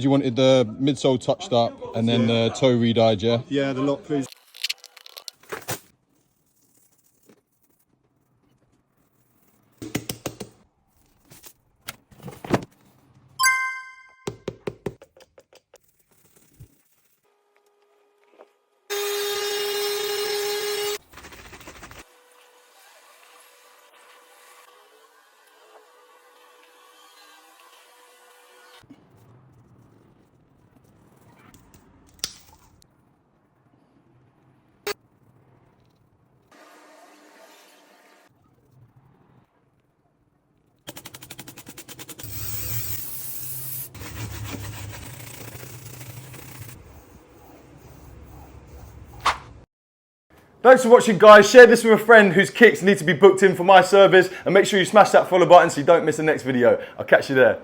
you wanted the midsole touched up and then the toe re-dyed, yeah? Yeah, the lot, please. Thanks for watching, guys. Share this with a friend whose kicks need to be booked in for my service, and make sure you smash that follow button so you don't miss the next video. I'll catch you there.